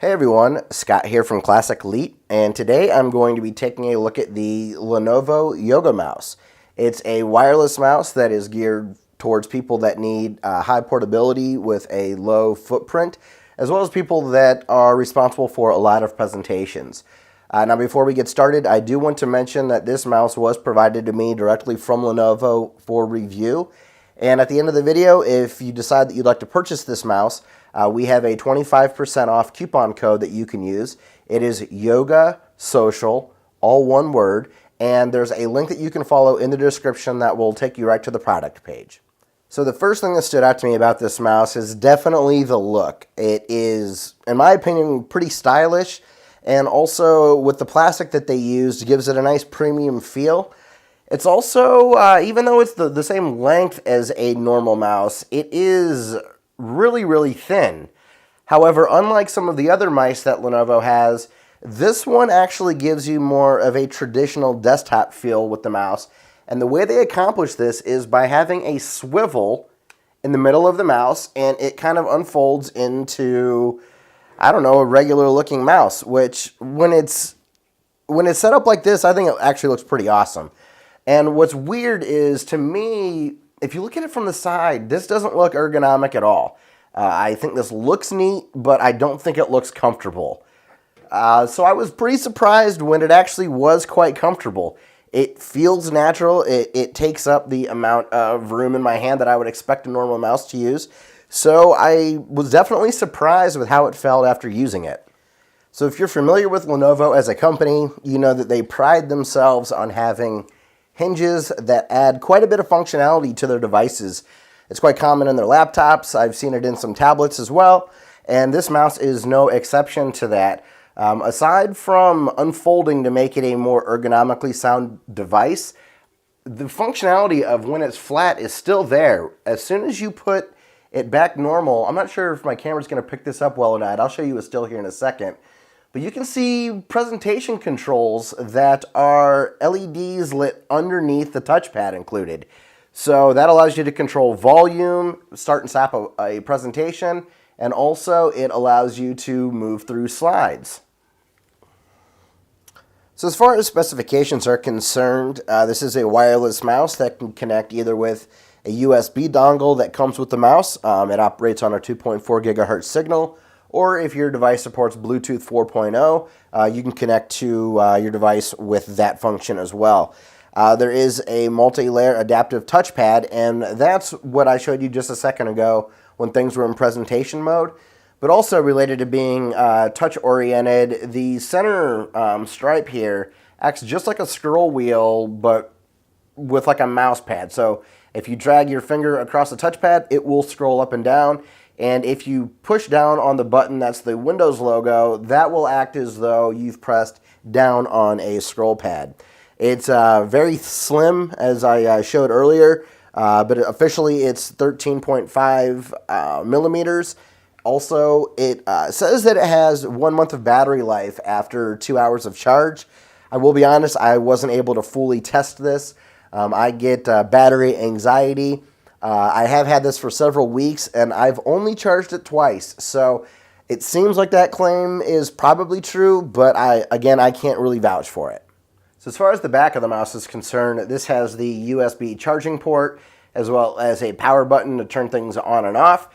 Hey everyone, Scott here from Classic Elite, and today I'm going to be taking a look at the Lenovo Yoga Mouse. It's a wireless mouse that is geared towards people that need high portability with a low footprint, as well as people that are responsible for a lot of presentations. Now before we get started, I do want to mention that this mouse was provided to me directly from Lenovo for review. And at the end of the video, if you decide that you'd like to purchase this mouse, we have a 25% off coupon code that you can use. It is Yoga Social, all one word, and there's a link that you can follow in the description that will take you right to the product page. So the first thing that stood out to me about this mouse is definitely the look. It is, in my opinion, pretty stylish, and also with the plastic that they used, gives it a nice premium feel. It's also, even though it's the same length as a normal mouse, it is really thin. However, unlike some of the other mice that Lenovo has, this one actually gives you more of a traditional desktop feel with the mouse. And the way they accomplish this is by having a swivel in the middle of the mouse, and it kind of unfolds into, I don't know, a regular looking mouse, which when it's set up like this, I think it actually looks pretty awesome. And what's weird is, to me, if you look at it from the side, this doesn't look ergonomic at all. I think this looks neat, but I don't think it looks comfortable. So I was pretty surprised when it actually was quite comfortable. It feels natural. It takes up the amount of room in my hand that I would expect a normal mouse to use. So I was definitely surprised with how it felt after using it. So if you're familiar with Lenovo as a company, you know that they pride themselves on having hinges that add quite a bit of functionality to their devices. It's quite common in their laptops. I've seen it in some tablets as well, and this mouse is no exception to that. Aside from unfolding to make it a more ergonomically sound device, the functionality of when it's flat is still there. As soon as you put it back normal, I'm not sure if my camera's going to pick this up well or not. I'll show you a still here in a second. But you can see presentation controls that are LEDs lit underneath the touchpad included. So that allows you to control volume, start and stop a presentation, and also it allows you to move through slides. So as far as specifications are concerned, this is a wireless mouse that can connect either with a USB dongle that comes with the mouse. It operates on a 2.4 gigahertz signal. Or if your device supports Bluetooth 4.0, you can connect to your device with that function as well. There is a multi-layer adaptive touchpad, and that's what I showed you just a second ago when things were in presentation mode. But also related to being touch-oriented, the center stripe here acts just like a scroll wheel, but with like a mouse pad. So if you drag your finger across the touchpad, it will scroll up and down. And if you push down on the button that's the Windows logo, that will act as though you've pressed down on a scroll pad. It's very slim, as I showed earlier, but officially it's 13.5 millimeters. Also, it says that it has 1 month of battery life after 2 hours of charge. I will be honest, I wasn't able to fully test this. I get battery anxiety. I have had this for several weeks, and I've only charged it twice. So it seems like that claim is probably true, but I can't really vouch for it. So as far as the back of the mouse is concerned, this has the USB charging port, as well as a power button to turn things on and off.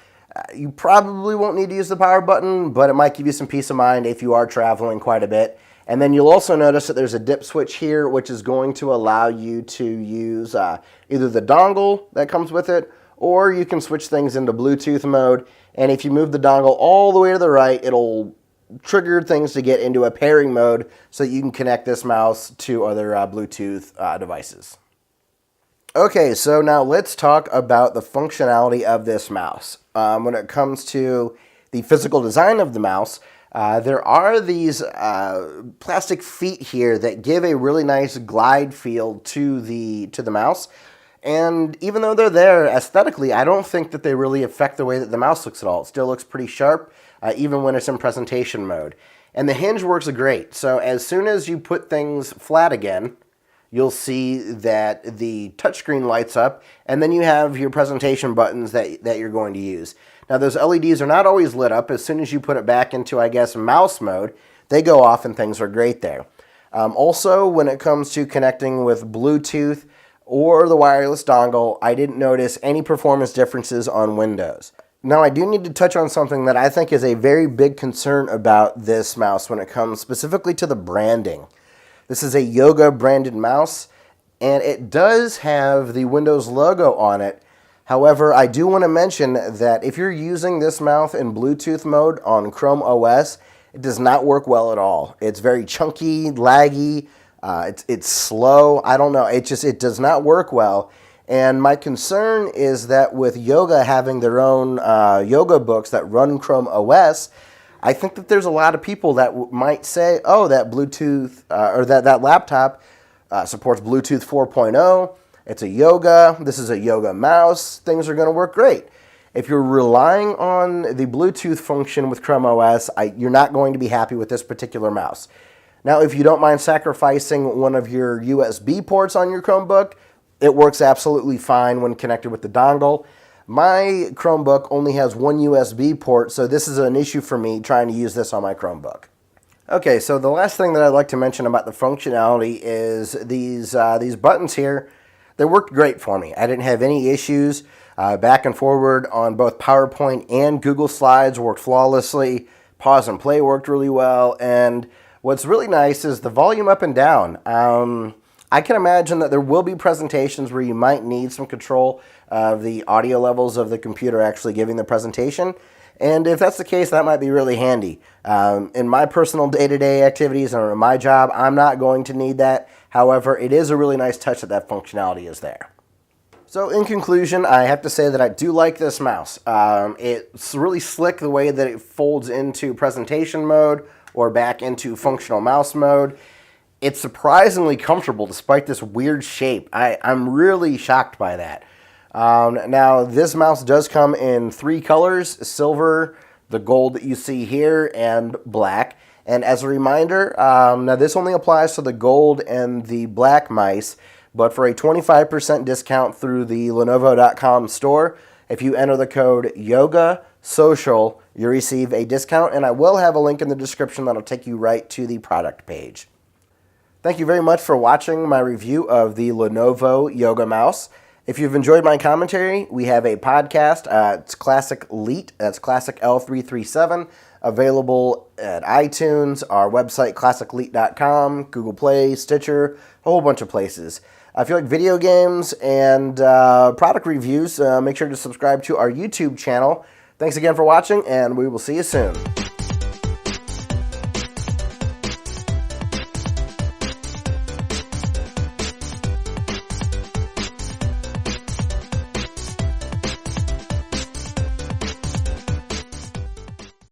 You probably won't need to use the power button, but it might give you some peace of mind if you are traveling quite a bit. And then you'll also notice that there's a dip switch here, which is going to allow you to use either the dongle that comes with it, or you can switch things into Bluetooth mode. And if you move the dongle all the way to the right, it'll trigger things to get into a pairing mode so that you can connect this mouse to other Bluetooth devices. Okay, so now let's talk about the functionality of this mouse. When it comes to the physical design of the mouse, there are these plastic feet here that give a really nice glide feel to the mouse. And even though they're there aesthetically, I don't think that they really affect the way that the mouse looks at all. It still looks pretty sharp, even when it's in presentation mode. And the hinge works great. So as soon as you put things flat again, you'll see that the touchscreen lights up, and then you have your presentation buttons that you're going to use. Now those LEDs are not always lit up. As soon as you put it back into, I guess, mouse mode, they go off and things are great there. Also, when it comes to connecting with Bluetooth or the wireless dongle, I didn't notice any performance differences on Windows. Now, I do need to touch on something that I think is a very big concern about this mouse when it comes specifically to the branding. This is a Yoga branded mouse, and it does have the Windows logo on it. However, I do want to mention that if you're using this mouse in Bluetooth mode on Chrome OS, it does not work well at all. It's very chunky, laggy, it's slow. I don't know. It does not work well. And my concern is that with Yoga having their own yoga books that run Chrome OS, I think that there's a lot of people that might say, oh, that Bluetooth or that laptop supports Bluetooth 4.0. It's a Yoga. This is a Yoga mouse. Things are going to work great. If you're relying on the Bluetooth function with Chrome OS, you're not going to be happy with this particular mouse. Now, if you don't mind sacrificing one of your USB ports on your Chromebook, it works absolutely fine when connected with the dongle. My Chromebook only has one USB port, so this is an issue for me trying to use this on my Chromebook. Okay, so the last thing that I'd like to mention about the functionality is these buttons here. They worked great for me. I didn't have any issues. Back and forward on both PowerPoint and Google Slides worked flawlessly. Pause and play worked really well. And what's really nice is the volume up and down. I can imagine that there will be presentations where you might need some control of the audio levels of the computer actually giving the presentation. And if that's the case, that might be really handy. In my personal day-to-day activities or in my job, I'm not going to need that. However, it is a really nice touch that functionality is there. So in conclusion, I have to say that I do like this mouse. It's really slick the way that it folds into presentation mode or back into functional mouse mode. It's surprisingly comfortable despite this weird shape. I'm really shocked by that. Now, this mouse does come in 3 colors: silver, the gold that you see here, and black. And as a reminder, now this only applies to the gold and the black mice, but for a 25% discount through the Lenovo.com store, if you enter the code YOGASOCIAL, you receive a discount, and I will have a link in the description that'll take you right to the product page. Thank you very much for watching my review of the Lenovo Yoga Mouse. If you've enjoyed my commentary, we have a podcast. It's Classic Elite. That's Classic L337. Available at iTunes, our website, classicelite.com, Google Play, Stitcher, a whole bunch of places. If you like video games and product reviews, make sure to subscribe to our YouTube channel. Thanks again for watching, and we will see you soon.